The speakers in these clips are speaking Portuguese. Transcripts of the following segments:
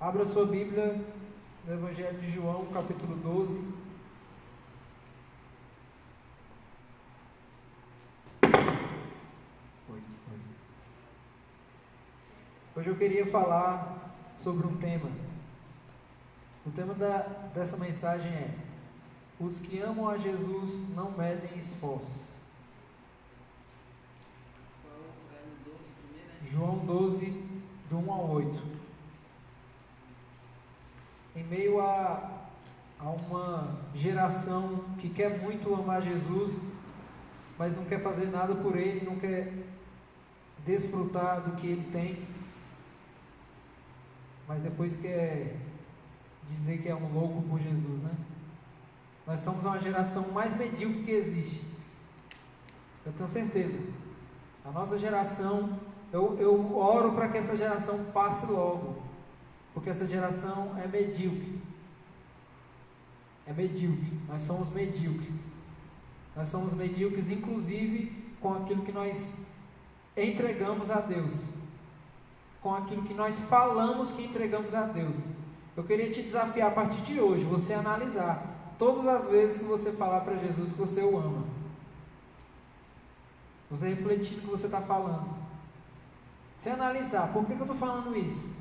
Abra sua Bíblia no Evangelho de João, capítulo 12. Hoje eu queria falar sobre um tema. O tema dessa mensagem é: os que amam a Jesus não medem esforços. João 12, do 1 ao 8. Em meio a uma geração que quer muito amar Jesus, mas não quer fazer nada por Ele, não quer desfrutar do que Ele tem, mas depois quer dizer que é um louco por Jesus, né? Nós somos uma geração mais medíocre que existe. Eu tenho certeza. A nossa geração, eu oro para que essa geração passe logo, porque essa geração é medíocre. É medíocre. Nós somos medíocres. Nós somos medíocres, inclusive com aquilo que nós entregamos a Deus, com aquilo que nós falamos que entregamos a Deus. Eu queria te desafiar a partir de hoje, você analisar todas as vezes que você falar para Jesus que você o ama, você refletir no que você está falando, você analisar, por que eu estou falando isso?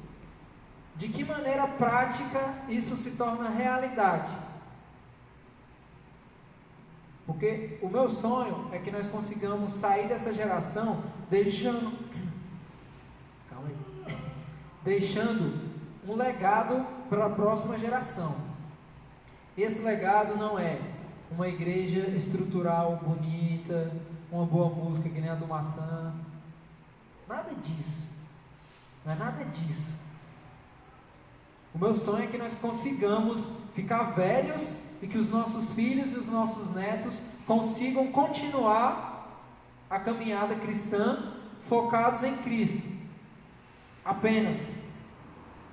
De que maneira prática isso se torna realidade? Porque o meu sonho é que nós consigamos sair dessa geração deixando um legado para a próxima geração. Esse legado não é uma igreja estrutural bonita, uma boa música que nem a do Maçã, nada disso, não é nada disso. O meu sonho é que nós consigamos ficar velhos e que os nossos filhos e os nossos netos consigam continuar a caminhada cristã focados em Cristo, apenas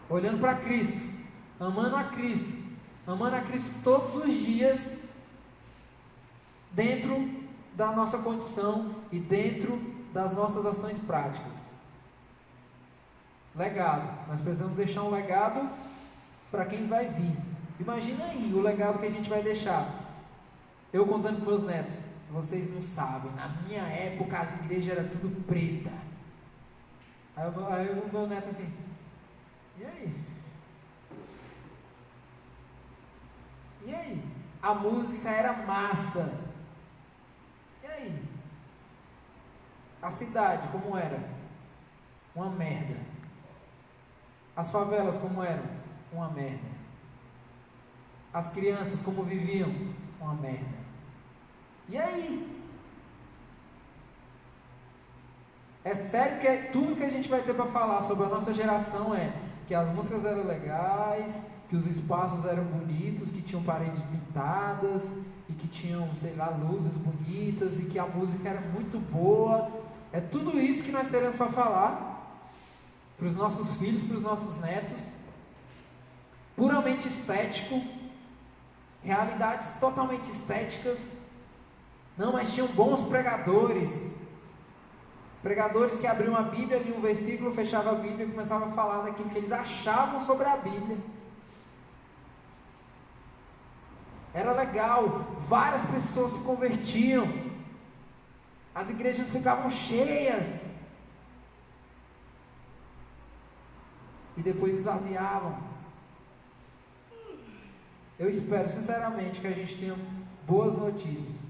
olhando para Cristo, amando a Cristo todos os dias, dentro da nossa condição e dentro das nossas ações práticas. Legado, nós precisamos deixar um legado para quem vai vir. Imagina aí o legado que a gente vai deixar. Eu contando para meus netos: vocês não sabem, na minha época as igrejas eram tudo preta. Aí o meu neto assim: e aí? E aí? A música era massa. E aí? A cidade como era? Uma merda. As favelas como eram? Uma merda. As crianças como viviam? Uma merda. E aí? É sério que tudo que a gente vai ter para falar sobre a nossa geração é que as músicas eram legais, que os espaços eram bonitos, que tinham paredes pintadas e que tinham, sei lá, luzes bonitas e que a música era muito boa. É tudo isso que nós teremos para falar para os nossos filhos, para os nossos netos. Puramente estético, realidades totalmente estéticas. Não, mas tinham bons pregadores que abriam a Bíblia, liam um versículo, fechavam a Bíblia e começavam a falar daquilo que eles achavam sobre a Bíblia. Era legal, várias pessoas se convertiam, as igrejas ficavam cheias e depois esvaziavam. Eu espero sinceramente que a gente tenha boas notícias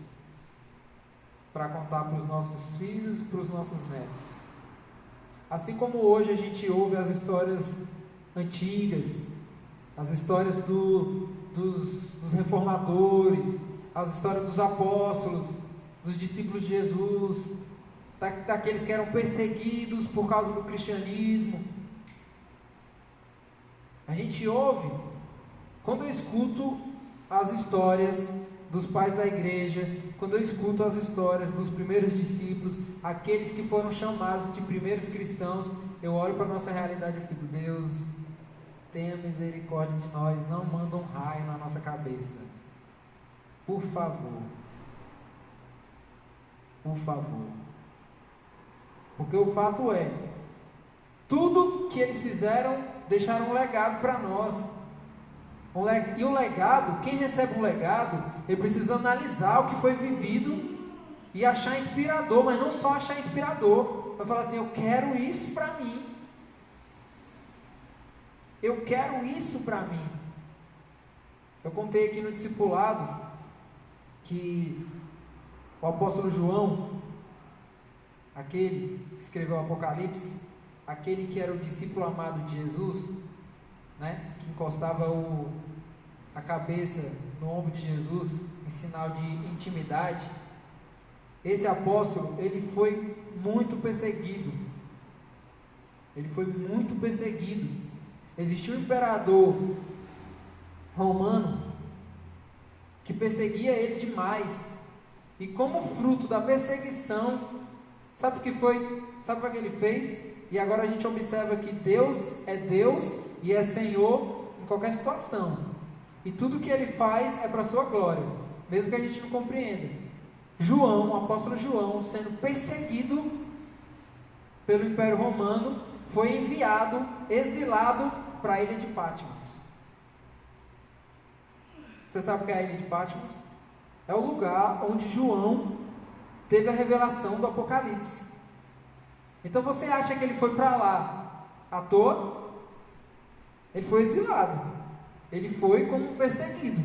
para contar para os nossos filhos e para os nossos netos. Assim como hoje a gente ouve as histórias antigas, as histórias dos reformadores, as histórias dos apóstolos, dos discípulos de Jesus, daqueles que eram perseguidos por causa do cristianismo. A gente ouve, quando eu escuto as histórias dos pais da igreja, quando eu escuto as histórias dos primeiros discípulos, aqueles que foram chamados de primeiros cristãos, eu olho para a nossa realidade e fico: Deus, tenha misericórdia de nós, não manda um raio na nossa cabeça, por favor, porque o fato é, tudo que eles fizeram deixaram um legado para nós. E o legado, quem recebe um legado, ele precisa analisar o que foi vivido e achar inspirador, mas não só achar inspirador, vai falar assim: eu quero isso para mim. Eu quero isso para mim. Eu contei aqui no discipulado que o apóstolo João, aquele que escreveu o Apocalipse, aquele que era o discípulo amado de Jesus, né, que encostava a cabeça no ombro de Jesus em sinal de intimidade, esse apóstolo, ele foi muito perseguido. Ele foi muito perseguido. Existiu um imperador romano que perseguia ele demais. E como fruto da perseguição, sabe o que foi? Sabe o que ele fez? E agora a gente observa que Deus e é Senhor em qualquer situação. E tudo que ele faz é para a sua glória, mesmo que a gente não compreenda. João, o apóstolo João, sendo perseguido pelo Império Romano, foi enviado, exilado para a ilha de Patmos. Você sabe o que é a ilha de Patmos? É o lugar onde João teve a revelação do Apocalipse. Então você acha que ele foi para lá à toa? Ele foi exilado. Ele foi como perseguido.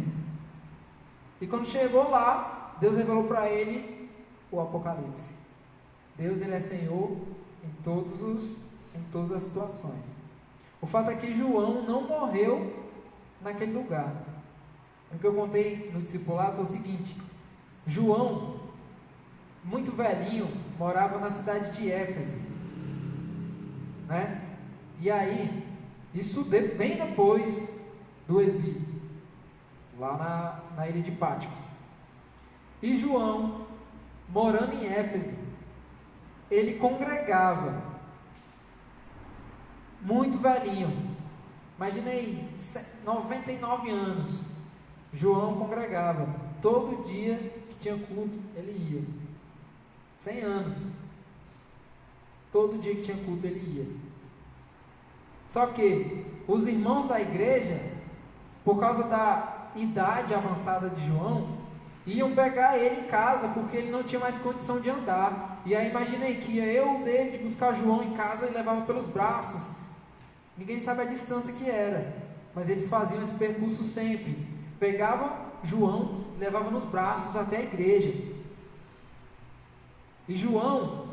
E quando chegou lá, Deus revelou para ele o Apocalipse. Deus, ele é Senhor em todas as situações. O fato é que João não morreu naquele lugar. O que eu contei no discipulado foi o seguinte: João, muito velhinho, morava na cidade de Éfeso, né? E aí, isso bem depois do exílio, lá na ilha de Patmos. E João, morando em Éfeso, ele congregava, muito velhinho, imaginei, 99 anos, João congregava, todo dia que tinha culto, ele ia, 100 anos, todo dia que tinha culto ele ia. Só que os irmãos da igreja, por causa da idade avançada de João, iam pegar ele em casa, porque ele não tinha mais condição de andar. E aí imaginei que ia eu, o David, buscar João em casa e levava pelos braços. Ninguém sabe a distância que era, mas eles faziam esse percurso sempre. Pegavam João, levavam nos braços até a igreja. E João,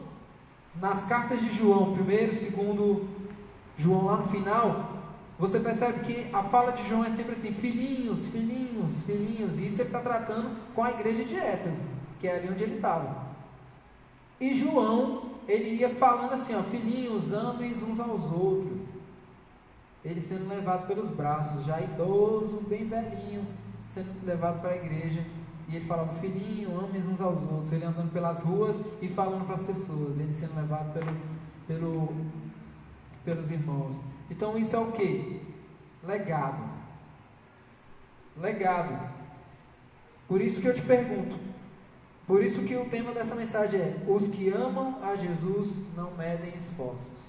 nas cartas de João, 1º, 2º João, lá no final, você percebe que a fala de João é sempre assim: filhinhos, filhinhos, filhinhos. E isso ele está tratando com a igreja de Éfeso, que é ali onde ele estava. E João, ele ia falando assim: ó, filhinhos, amem uns aos outros. Ele sendo levado pelos braços, já idoso, bem velhinho, sendo levado para a igreja. E ele falava: filhinho, amem uns aos outros. Ele andando pelas ruas e falando para as pessoas, ele sendo levado pelos irmãos. Então isso é o que? Legado. Legado. Por isso que eu te pergunto, por isso que o tema dessa mensagem é: os que amam a Jesus não medem esforços.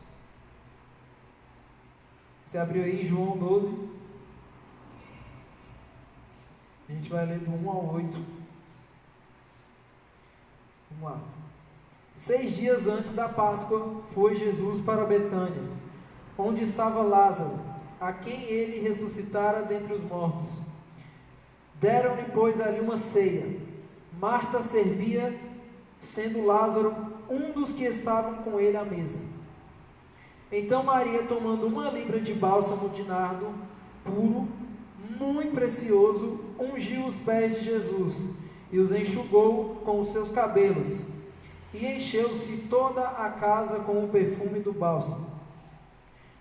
Você abriu aí em João 12, a gente vai ler do 1 ao 8. Vamos lá. 6 dias antes da Páscoa, foi Jesus para Betânia, onde estava Lázaro, a quem ele ressuscitara dentre os mortos. Deram-lhe, pois, ali uma ceia. Marta servia, sendo Lázaro um dos que estavam com ele à mesa. Então Maria, tomando 1 libra de bálsamo de nardo puro, muito precioso, ungiu os pés de Jesus e os enxugou com os seus cabelos, e encheu-se toda a casa com o perfume do bálsamo.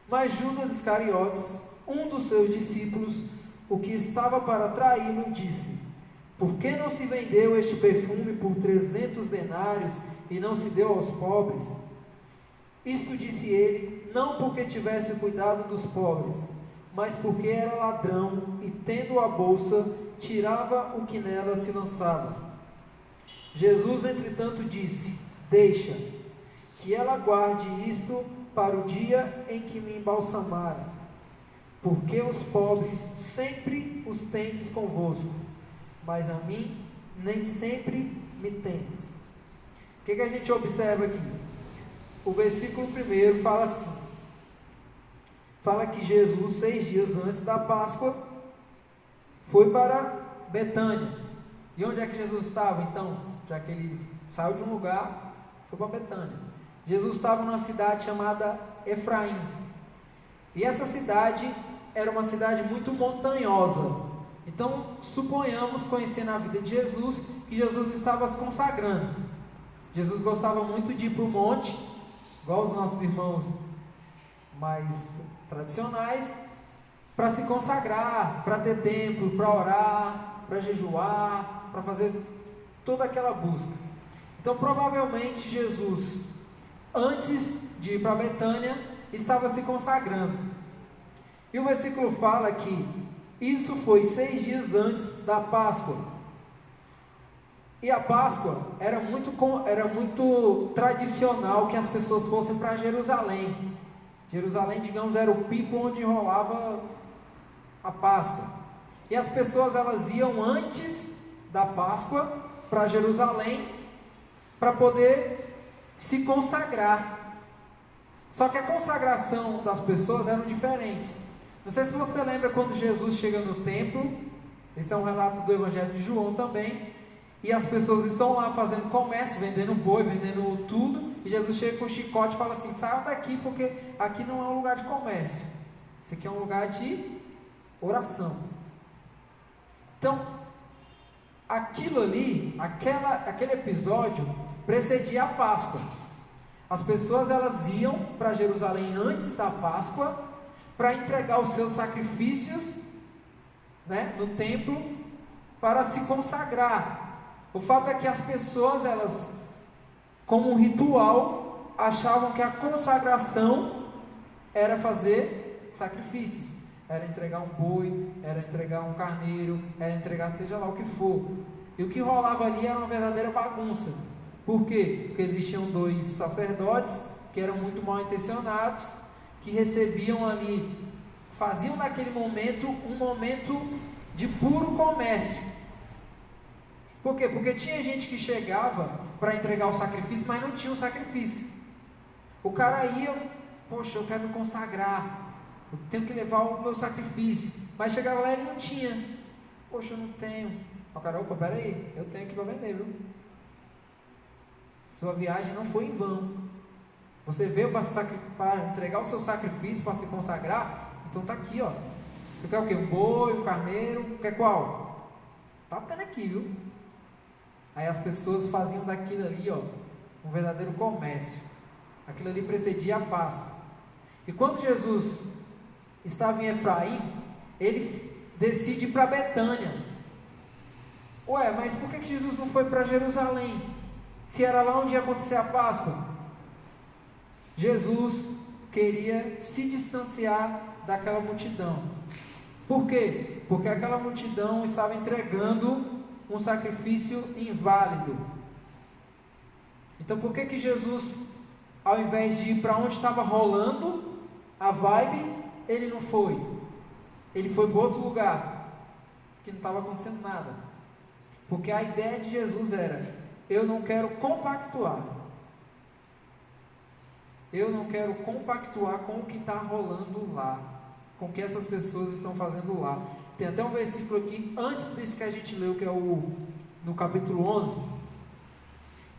Mas Judas Iscariotes, um dos seus discípulos, o que estava para traí-lo, disse: por que não se vendeu este perfume por 300 denários e não se deu aos pobres? Isto disse ele, não porque tivesse cuidado dos pobres, mas porque era ladrão e, tendo a bolsa, tirava o que nela se lançava. Jesus, entretanto, disse: deixa, que ela guarde isto para o dia em que me embalsamaram. porque os pobres sempre os tendes convosco, mas a mim nem sempre me tendes. O que a gente observa aqui? O versículo 1 fala assim, fala que Jesus, 6 dias antes da Páscoa, foi para Betânia. E onde é que Jesus estava então? Já que ele saiu de um lugar, foi para Betânia. Jesus estava numa cidade chamada Efraim. E essa cidade era uma cidade muito montanhosa. Então, suponhamos, conhecendo a vida de Jesus, que Jesus estava se consagrando. Jesus gostava muito de ir para o monte, igual os nossos irmãos mais tradicionais, para se consagrar, para ter tempo, para orar, para jejuar, para fazer toda aquela busca. Então, provavelmente, Jesus, antes de ir para Betânia, estava se consagrando. E o versículo fala que isso foi 6 dias antes da Páscoa. E a Páscoa era muito tradicional que as pessoas fossem para Jerusalém. Jerusalém, digamos, era o pico onde rolava a Páscoa. E as pessoas, elas iam antes da Páscoa para Jerusalém para poder se consagrar. Só que a consagração das pessoas era diferente. Não sei se você lembra quando Jesus chega no templo, esse é um relato do Evangelho de João também, e as pessoas estão lá fazendo comércio, vendendo boi, vendendo tudo, e Jesus chega com o chicote e fala assim: saiam daqui, porque aqui não é um lugar de comércio, isso aqui é um lugar de oração. Então, aquilo ali, aquele episódio precedia a Páscoa. As pessoas, elas iam para Jerusalém antes da Páscoa para entregar os seus sacrifícios, né, no templo, para se consagrar. O fato é que as pessoas, elas, como um ritual, achavam que a consagração era fazer sacrifícios, era entregar um boi, era entregar um carneiro, era entregar seja lá o que for. E o que rolava ali era uma verdadeira bagunça. Por quê? Porque existiam 2 sacerdotes que eram muito mal intencionados, que recebiam ali, faziam naquele momento um momento de puro comércio. Por quê? Porque tinha gente que chegava para entregar o sacrifício, mas não tinha o sacrifício. O cara ia, poxa, eu quero me consagrar, eu tenho que levar o meu sacrifício, mas chegava lá e ele não tinha. Poxa, eu não tenho. O cara, opa, peraí, eu tenho aqui para vender, viu? Sua viagem não foi em vão. Você veio para entregar o seu sacrifício, para se consagrar, então está aqui, ó. Você quer o quê? Um boi, um carneiro, quer qual? Está tendo aqui, viu? Aí as pessoas faziam daquilo ali, ó, um verdadeiro comércio. Aquilo ali precedia a Páscoa. E quando Jesus estava em Efraim, ele decide ir para Betânia. Ué, mas por que Jesus não foi para Jerusalém? Se era lá onde ia acontecer a Páscoa? Jesus queria se distanciar daquela multidão. Por quê? Porque aquela multidão estava entregando um sacrifício inválido. Então por que Jesus, ao invés de ir para onde estava rolando a vibe, ele não foi? Ele foi para outro lugar, que não estava acontecendo nada. Porque a ideia de Jesus era: eu não quero compactuar. Eu não quero compactuar com o que está rolando lá, com o que essas pessoas estão fazendo lá. Tem até um versículo aqui, antes desse que a gente leu, que é no capítulo 11,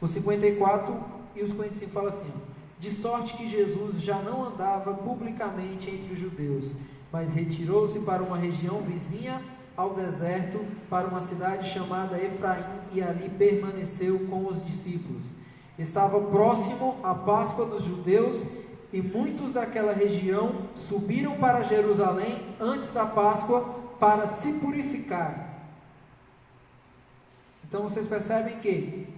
os 54 e os 55 fala assim: de sorte que Jesus já não andava publicamente entre os judeus, mas retirou-se para uma região vizinha ao deserto, para uma cidade chamada Efraim, e ali permaneceu com os discípulos. Estava próximo a Páscoa dos judeus, e muitos daquela região subiram para Jerusalém antes da Páscoa para se purificar. Então vocês percebem que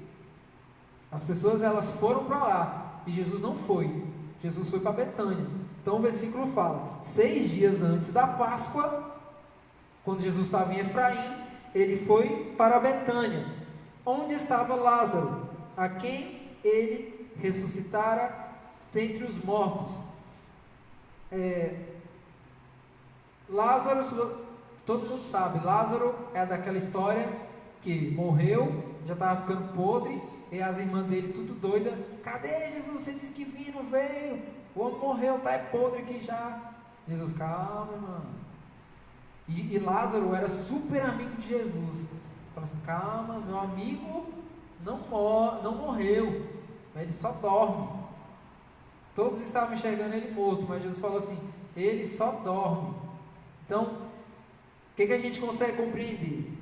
as pessoas, elas foram para lá e Jesus não foi. Jesus foi para Betânia. Então o versículo fala: 6 dias antes da Páscoa, quando Jesus estava em Efraim, ele foi para Betânia, onde estava Lázaro, a quem ele ressuscitara dentre os mortos. Lázaro, todo mundo sabe, Lázaro é daquela história que morreu, já estava ficando podre, e as irmãs dele tudo doida, cadê Jesus? Você disse que vinha, não veio, o homem morreu, tá podre aqui já. Jesus, calma, mano. E Lázaro era super amigo de Jesus. Fala assim, calma, meu amigo não morreu, mas ele só dorme. Todos estavam enxergando ele morto, mas Jesus falou assim, ele só dorme. Então, o que a gente consegue compreender?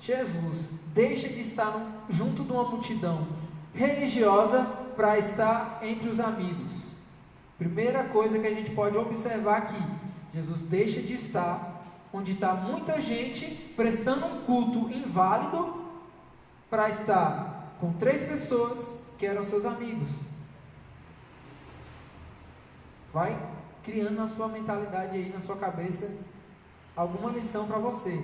Jesus deixa de estar junto de uma multidão religiosa para estar entre os amigos. Primeira coisa que a gente pode observar aqui, Jesus deixa de estar onde está muita gente prestando um culto inválido para estar com 3 pessoas que eram seus amigos. Vai criando na sua mentalidade aí, na sua cabeça, alguma lição para você.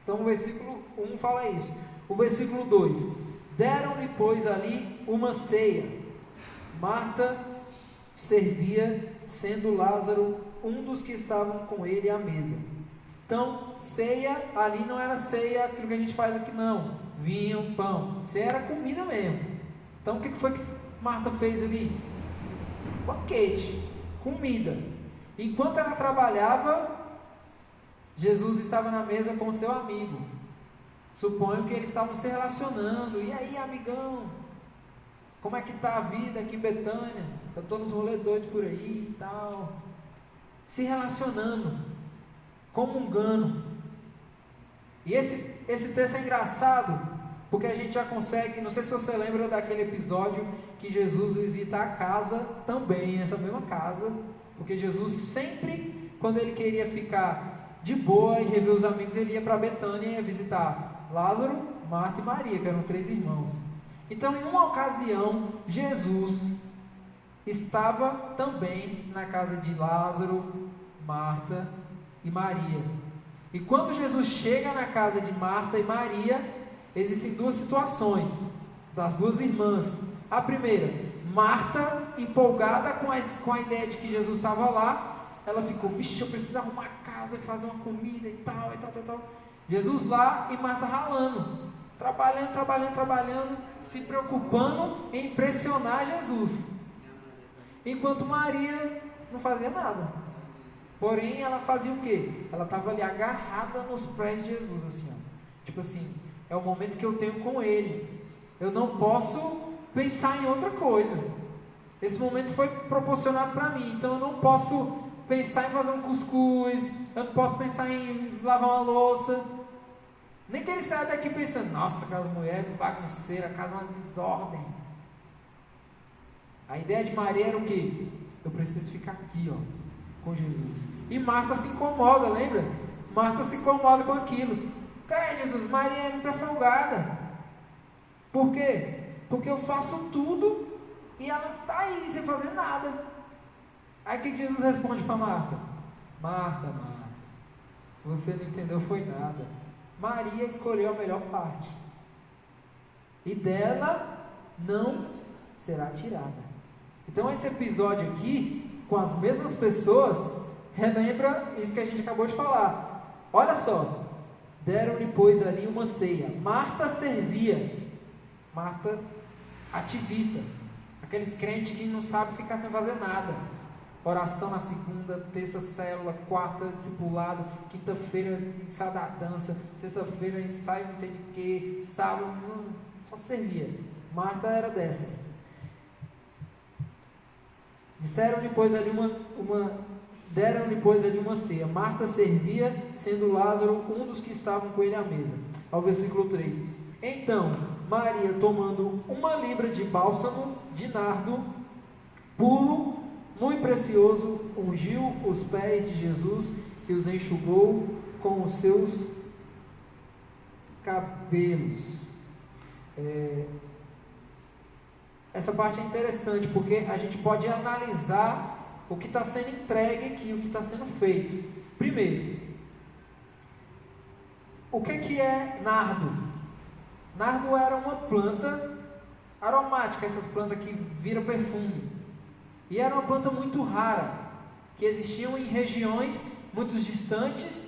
Então o versículo 1 fala isso. O versículo 2: deram-lhe, pois, ali uma ceia. Marta servia, sendo Lázaro um dos que estavam com ele à mesa. Então, ceia ali não era ceia, aquilo que a gente faz aqui não, vinho, pão, ceia era comida mesmo. Então o que foi que Marta fez ali? Banquete, comida. Enquanto ela trabalhava, Jesus estava na mesa com seu amigo. Suponho que eles estavam se relacionando. E aí, amigão? Como é que está a vida aqui em Betânia? Eu estou nos rolês doidos por aí e tal. Se relacionando, comungando. E esse texto é engraçado, porque a gente já consegue, não sei se você lembra daquele episódio que Jesus visita a casa também, essa mesma casa, porque Jesus sempre, quando ele queria ficar de boa e rever os amigos, ele ia para Betânia e ia visitar Lázaro, Marta e Maria, que eram 3 irmãos. Então, em uma ocasião, Jesus estava também na casa de Lázaro, Marta e Maria. E quando Jesus chega na casa de Marta e Maria, existem 2 situações das 2 irmãs. A primeira, Marta, empolgada com a ideia de que Jesus estava lá, ela ficou, vixe, eu preciso arrumar a casa e fazer uma comida e tal. Jesus lá e Marta ralando, trabalhando, se preocupando em impressionar Jesus. Enquanto Maria não fazia nada. Porém, ela fazia o quê? Ela estava ali agarrada nos pés de Jesus, assim, ó. Tipo assim, é o momento que eu tenho com Ele. Eu não posso pensar em outra coisa. Esse momento foi proporcionado para mim, então eu não posso pensar em fazer um cuscuz, eu não posso pensar em lavar uma louça, nem que ele saia daqui pensando, nossa, aquela mulher bagunceira, a casa é uma desordem. A ideia de Maria era o quê? Eu preciso ficar aqui, ó, com Jesus. E Marta se incomoda, lembra? Marta se incomoda com aquilo. Cara, Jesus, Maria é muito folgada. Por quê? Porque eu faço tudo e ela está aí sem fazer nada. Aí o que Jesus responde para Marta? Marta, você não entendeu foi nada. Maria escolheu a melhor parte, e dela não será tirada. Então esse episódio aqui, com as mesmas pessoas, relembra isso que a gente acabou de falar. Olha só, deram-lhe, pois, ali uma ceia. Marta servia. Marta, ativista, aqueles crentes que não sabem ficar sem fazer nada. Oração na segunda, terça célula, quarta discipulado, quinta-feira ensaio da dança, sexta-feira ensaio não sei de que, sábado, só servia. Marta era dessas. Deram-lhe, pois, ali uma ceia. Marta servia, sendo Lázaro um dos que estavam com ele à mesa. Ao versículo 3. Então, Maria, tomando 1 libra de bálsamo de nardo puro, muito precioso, ungiu os pés de Jesus e os enxugou com os seus cabelos. Essa parte é interessante, porque a gente pode analisar o que está sendo entregue aqui, o que está sendo feito. Primeiro, o que é nardo? Nardo era uma planta aromática, essas plantas que viram perfume. E era uma planta muito rara, que existiam em regiões muitos distantes,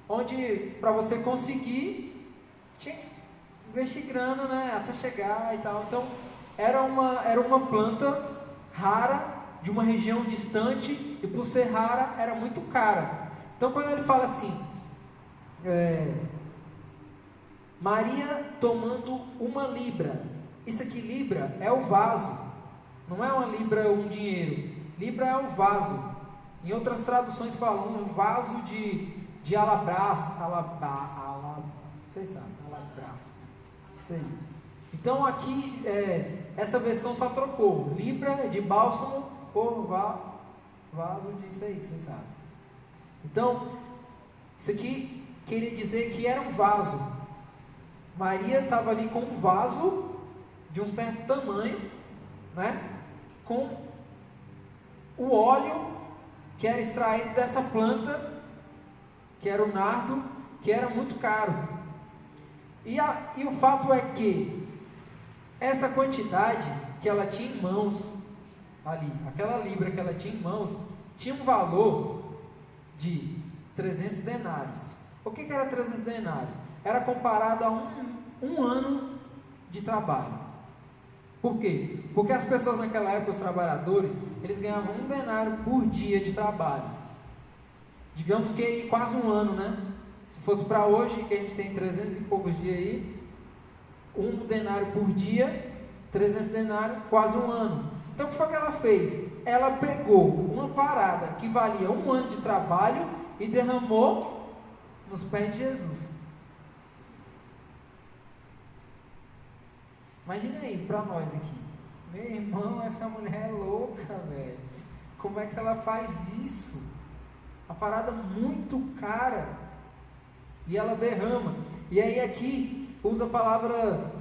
onde para você conseguir tinha que investir grana, né, até chegar e tal. Então era uma planta rara, de uma região distante, e por ser rara era muito cara. Então quando ele fala assim, Maria tomando uma libra, isso aqui, libra, é o vaso, não é uma libra um dinheiro, libra é o vaso. Em outras traduções falam um vaso de alabastro, vocês sabem, alabastro, isso aí. Então aqui, essa versão só trocou, libra de bálsamo por vaso disso aí, que vocês sabem. Então, isso aqui queria dizer que era um vaso. Maria estava ali com um vaso de um certo tamanho, né, com o óleo que era extraído dessa planta, que era o nardo, que era muito caro. E o fato é que essa quantidade que ela tinha em mãos, ali, aquela libra que ela tinha em mãos, tinha um valor de 300 denários. O que era 300 denários? Era comparado a um ano de trabalho. Por quê? Porque as pessoas naquela época, os trabalhadores, eles ganhavam 1 denário por dia de trabalho. Digamos que quase um ano, né? Se fosse para hoje, que a gente tem 300 e poucos dias aí, 1 denário por dia, 300 denários, quase um ano. Então o que foi que ela fez? Ela pegou uma parada que valia 1 ano de trabalho e derramou nos pés de Jesus. Imagina aí, para nós aqui, meu irmão, essa mulher é louca, velho, como é que ela faz isso? Uma parada muito cara, e ela derrama. E aí aqui usa a palavra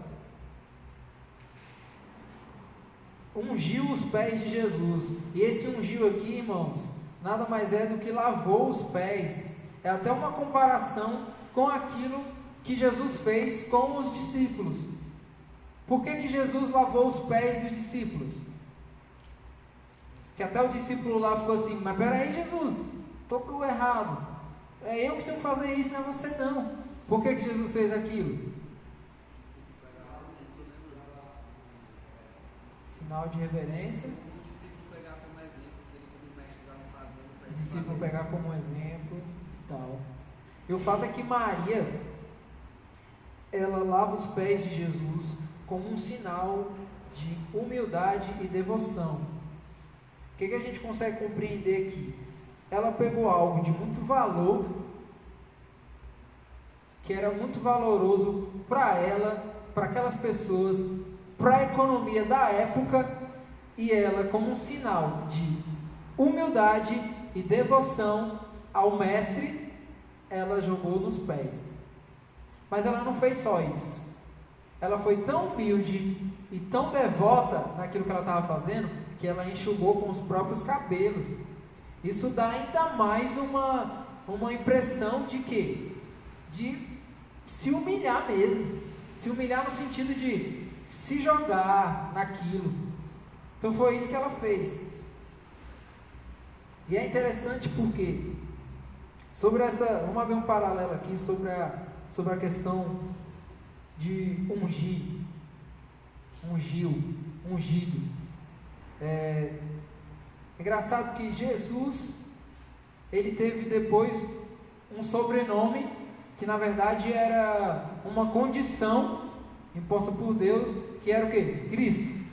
ungiu os pés de Jesus. E esse ungiu aqui, irmãos, nada mais é do que lavou os pés. É até uma comparação com aquilo que Jesus fez com os discípulos. Por que Jesus lavou os pés dos discípulos? Que até o discípulo lá ficou assim, mas peraí, Jesus, estou errado, é eu que tenho que fazer isso, não é você não. Por que Jesus fez aquilo? Sinal de reverência. O discípulo pegar como exemplo e tal. E o fato é que Maria, ela lava os pés de Jesus como um sinal de humildade e devoção. O que a gente consegue compreender aqui? Ela pegou algo de muito valor, que era muito valoroso para ela, para aquelas pessoas, para a economia da época, e ela, como um sinal de humildade e devoção ao mestre, ela jogou nos pés. Mas ela não fez só isso. Ela foi tão humilde e tão devota naquilo que ela estava fazendo, que ela enxugou com os próprios cabelos. Isso dá ainda mais uma impressão de quê? De se humilhar mesmo. Se humilhar no sentido de se jogar naquilo. Então foi isso que ela fez. E é interessante porque vamos abrir um paralelo aqui sobre a questão de ungido. É engraçado que Jesus, ele teve depois um sobrenome que na verdade era uma condição imposta por Deus, que era o quê? Cristo.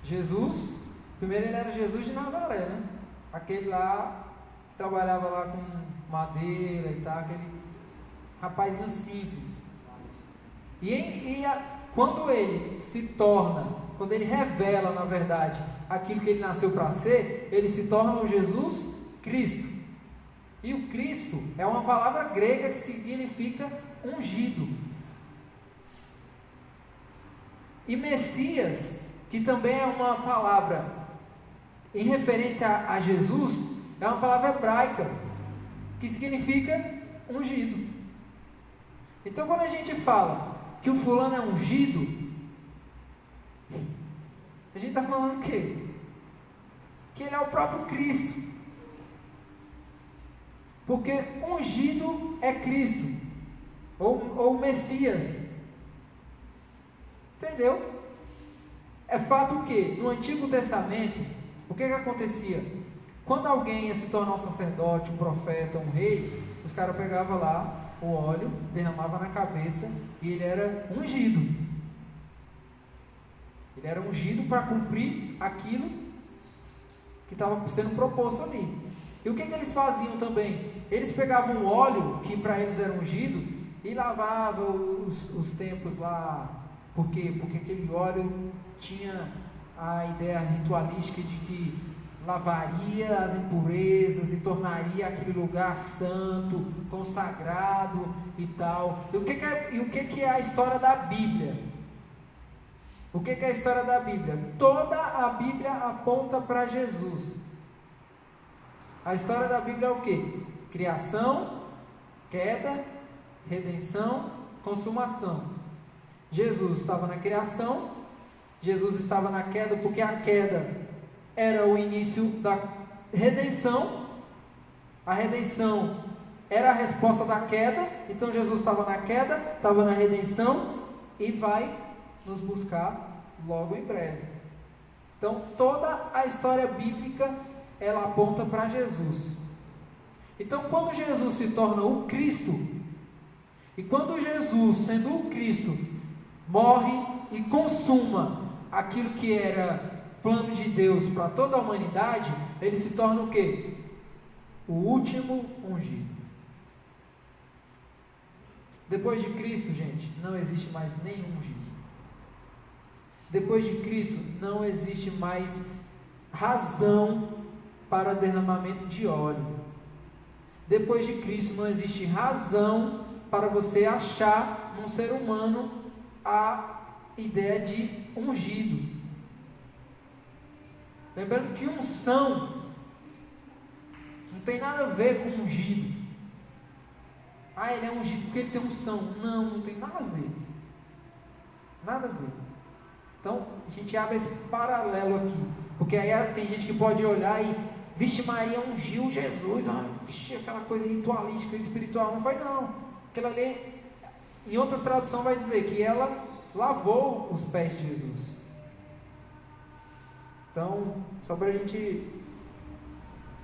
Jesus, primeiro ele era Jesus de Nazaré, né? Aquele lá que trabalhava lá com madeira e tal, aquele rapazinho simples. Quando ele revela, na verdade, aquilo que ele nasceu para ser, ele se torna o Jesus Cristo. E o Cristo é uma palavra grega que significa ungido. E Messias, que também é uma palavra em referência a Jesus, é uma palavra hebraica que significa ungido. Então, quando a gente fala que o fulano é ungido, a gente está falando o quê? Que ele é o próprio Cristo. Porque ungido é Cristo, ou Messias. Entendeu? É fato que no Antigo Testamento, o que acontecia? Quando alguém ia se tornar um sacerdote, um profeta, um rei, os caras pegavam lá o óleo, derramavam na cabeça e ele era ungido. Ele era ungido para cumprir aquilo que estava sendo proposto ali. E o que eles faziam também? Eles pegavam o óleo, que para eles era ungido, e lavavam os templos lá. Por quê? Porque aquele óleo tinha a ideia ritualística de que lavaria as impurezas e tornaria aquele lugar santo, consagrado e tal. E o que é a história da Bíblia? O que é a história da Bíblia? Toda a Bíblia aponta para Jesus. A história da Bíblia é o quê? Criação, queda, redenção, consumação. Jesus estava na criação, Jesus estava na queda, porque a queda era o início da redenção. A redenção era a resposta da queda. Então Jesus estava na queda, estava na redenção e vai nos buscar logo em breve. Então toda a história bíblica ela aponta para Jesus. Então quando Jesus se torna o Cristo, e quando Jesus, sendo o Cristo, morre e consuma aquilo que era plano de Deus para toda a humanidade, ele se torna o quê? O último ungido. Depois de Cristo, gente, não existe mais nenhum ungido. Depois de Cristo, não existe mais razão para derramamento de óleo. Depois de Cristo, não existe razão para você achar num ser humano a ideia de ungido. Lembrando que unção não tem nada a ver com ungido. Ah, ele é ungido porque ele tem unção. Não, não tem nada a ver. Nada a ver. Então, a gente abre esse paralelo aqui. Porque aí tem gente que pode olhar e, vixe, Maria ungiu Jesus. Vixe, aquela coisa ritualística, espiritual. Não foi não. Aquela ali, em outras traduções vai dizer que ela lavou os pés de Jesus. Então, só para a gente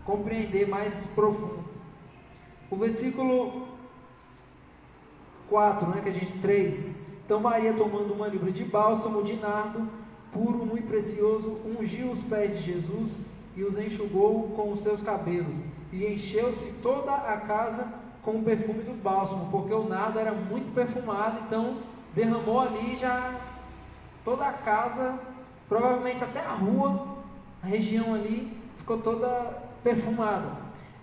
compreender mais profundo. O versículo 4, que a gente 3. Então Maria, tomando uma libra de bálsamo de nardo, puro, muito precioso, ungiu os pés de Jesus e os enxugou com os seus cabelos, e encheu-se toda a casa com o perfume do bálsamo, porque o nardo era muito perfumado. Então derramou ali já toda a casa, provavelmente até a rua, a região ali ficou toda perfumada.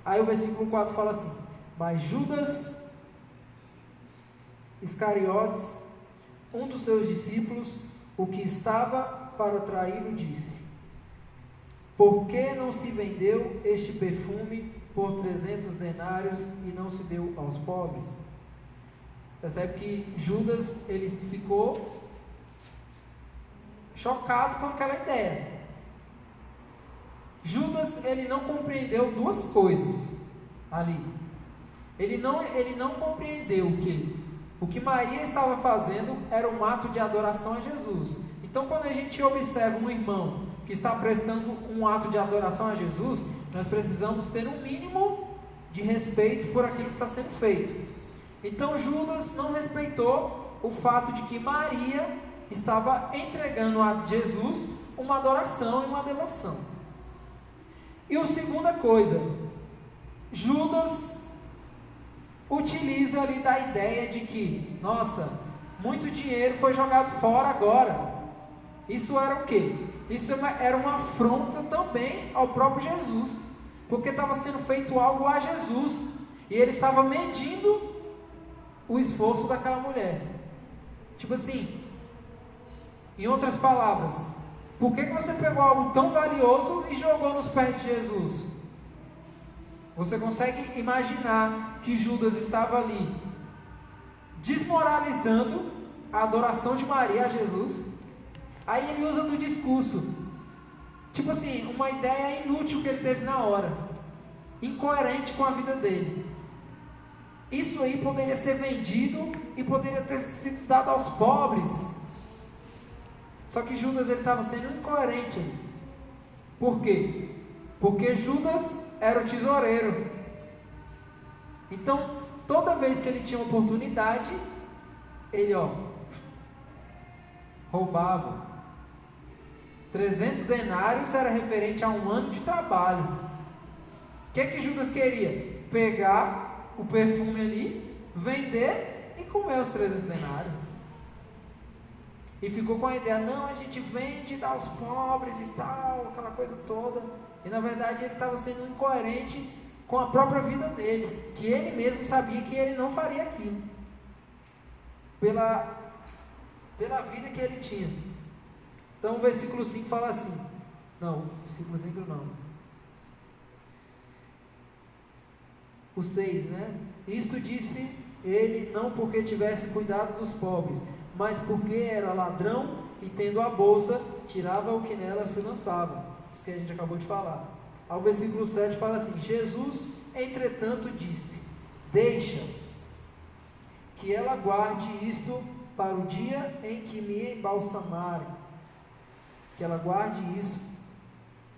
Aí o versículo 4 fala assim: mas Judas Iscariotes, um dos seus discípulos, o que estava para traí-lo, disse: por que não se vendeu este perfume por 300 denários e não se deu aos pobres? Percebe que Judas, ele ficou chocado com aquela ideia. Judas, ele não compreendeu duas coisas ali. Ele não compreendeu que o que Maria estava fazendo era um ato de adoração a Jesus. Então, quando a gente observa um irmão que está prestando um ato de adoração a Jesus, nós precisamos ter um mínimo de respeito por aquilo que está sendo feito. Então Judas não respeitou o fato de que Maria estava entregando a Jesus uma adoração e uma devoção. E a segunda coisa, Judas utiliza ali da ideia de que, nossa, muito dinheiro foi jogado fora agora. Isso era o quê? Isso era uma afronta também ao próprio Jesus, porque estava sendo feito algo a Jesus, e ele estava medindo o esforço daquela mulher. Tipo assim, em outras palavras, por que você pegou algo tão valioso e jogou nos pés de Jesus? Você consegue imaginar que Judas estava ali desmoralizando a adoração de Maria a Jesus? Aí ele usa do discurso, tipo assim, uma ideia inútil que ele teve na hora, incoerente com a vida dele. isso aí poderia ser vendido e poderia ter sido dado aos pobres. Só que Judas ele estava sendo incoerente. Por quê? Porque Judas era o tesoureiro. Então, toda vez que ele tinha oportunidade, ele roubava. 300 denários era referente a 1 ano de trabalho. O que Judas queria? Pegar o perfume ali, vender e comer os 300 denários. E ficou com a ideia, não, a gente vende, dá aos pobres e tal, aquela coisa toda. E na verdade ele estava sendo incoerente com a própria vida dele, que ele mesmo sabia que ele não faria aquilo, pela vida que ele tinha. Então o versículo 5 fala assim, versículo 5 não, o 6, né? Isto disse ele não porque tivesse cuidado dos pobres, mas porque era ladrão e tendo a bolsa, tirava o que nela se lançava. Isso que a gente acabou de falar. Ao versículo 7 fala assim, Jesus, entretanto, disse, deixa que ela guarde isto para o dia em que me embalsamarem. Que ela guarde isso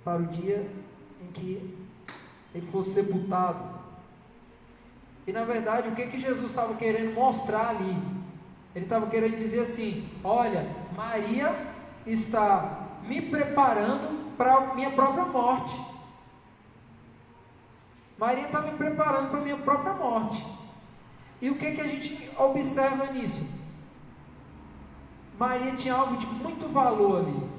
para o dia em que ele fosse sepultado. E na verdade, o que Jesus estava querendo mostrar ali? Ele estava querendo dizer assim, olha, Maria está me preparando para a minha própria morte. Maria está me preparando para a minha própria morte. E o que a gente observa nisso? Maria tinha algo de muito valor ali.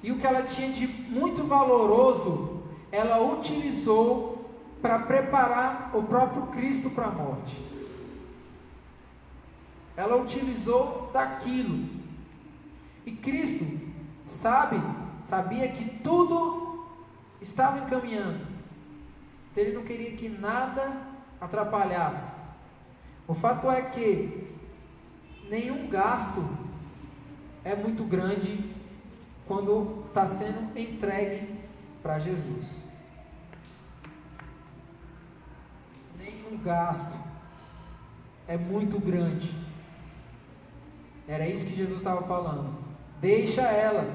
E o que ela tinha de muito valoroso, ela utilizou para preparar o próprio Cristo para a morte. Ela utilizou daquilo. E Cristo sabia que tudo estava encaminhando. Então ele não queria que nada atrapalhasse. O fato é que nenhum gasto é muito grande quando está sendo entregue para Jesus. Nenhum gasto é muito grande. Era isso que Jesus estava falando. Deixa ela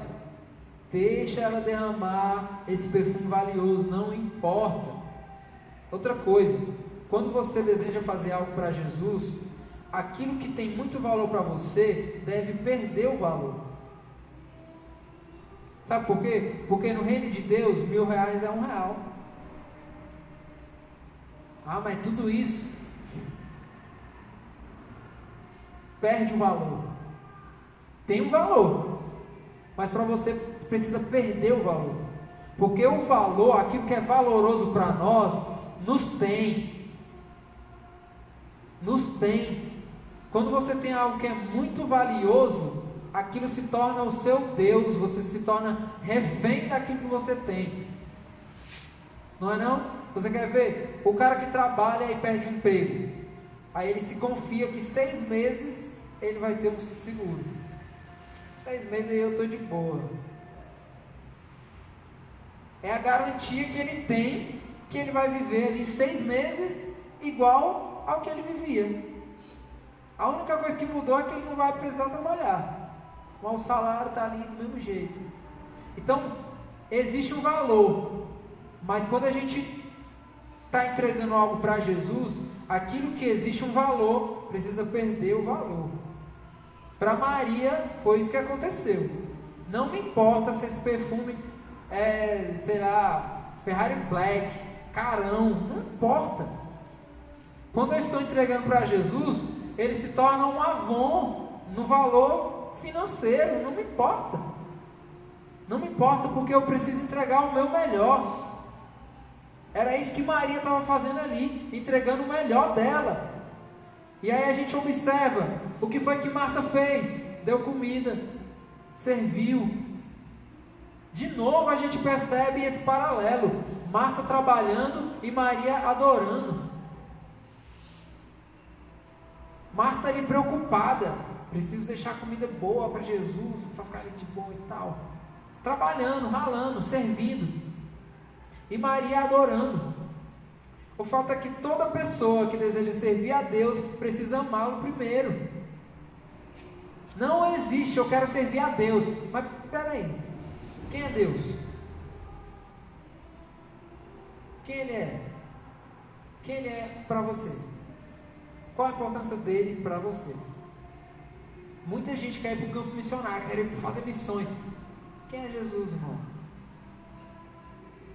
derramar esse perfume valioso, não importa. Outra coisa, quando você deseja fazer algo para Jesus, aquilo que tem muito valor para você deve perder o valor. Sabe por quê? Porque no reino de Deus, R$1.000 é R$1. Mas tudo isso perde o valor. Tem um valor, mas para você precisa perder o valor, porque o valor, aquilo que é valoroso para nós, nos tem. Quando você tem algo que é muito valioso, aquilo se torna o seu Deus, você se torna refém daquilo que você tem. Não é não? Você quer ver? O cara que trabalha e perde o emprego, aí ele se confia que 6 meses ele vai ter um seguro. 6 meses aí eu estou de boa. É a garantia que ele tem, que ele vai viver ali 6 meses igual ao que ele vivia. A única coisa que mudou é que ele não vai precisar trabalhar, mas o salário está ali do mesmo jeito. Então, existe um valor, mas quando a gente está entregando algo para Jesus, aquilo que existe um valor, precisa perder o valor. Para Maria, foi isso que aconteceu. Não me importa se esse perfume é, Ferrari Black, carão, não importa. Quando eu estou entregando para Jesus, ele se torna um Avon no valor financeiro, não me importa. Não me importa, porque eu preciso entregar o meu melhor. Era isso que Maria estava fazendo ali, entregando o melhor dela. E aí a gente observa, o que foi que Marta fez? Deu comida, serviu. De novo a gente percebe esse paralelo, Marta trabalhando e Maria adorando. Marta ali preocupada, preciso deixar comida boa para Jesus, para ficar ali de boa e tal. Trabalhando, ralando, servindo. E Maria adorando. O fato é que toda pessoa que deseja servir a Deus precisa amá-lo primeiro. Não existe, eu quero servir a Deus. Mas peraí, quem é Deus? Quem Ele é? Quem Ele é para você? Qual a importância dele para você? Muita gente quer ir para o campo missionário, quer ir fazer missões. Quem é Jesus, irmão?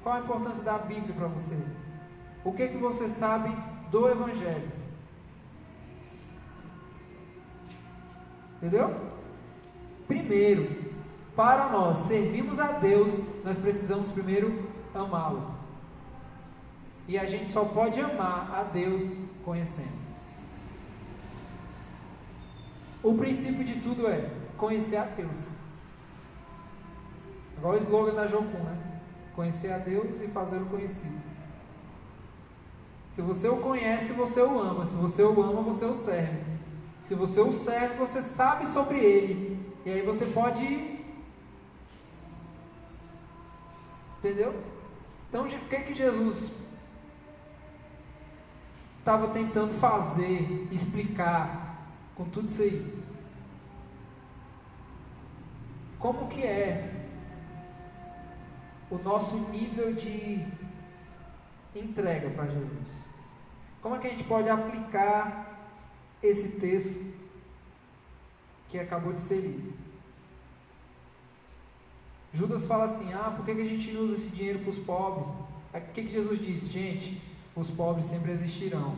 Qual a importância da Bíblia para você? O que você sabe do Evangelho? Entendeu? Primeiro, para nós servirmos a Deus, nós precisamos primeiro amá-lo. E a gente só pode amar a Deus conhecendo. O princípio de tudo é conhecer a Deus. Igual o slogan da Jocum, né? Conhecer a Deus e fazê-lo conhecido. Se você o conhece, você o ama. Se você o ama, você o serve. Se você o serve, você sabe sobre ele. E aí você pode... Entendeu? Então, o que Jesus estava tentando fazer, explicar com tudo isso aí? Como que é o nosso nível de entrega para Jesus? Como é que a gente pode aplicar esse texto que acabou de ser lido? Judas fala assim: por que a gente não usa esse dinheiro para os pobres? O que Jesus disse? Gente, os pobres sempre existirão.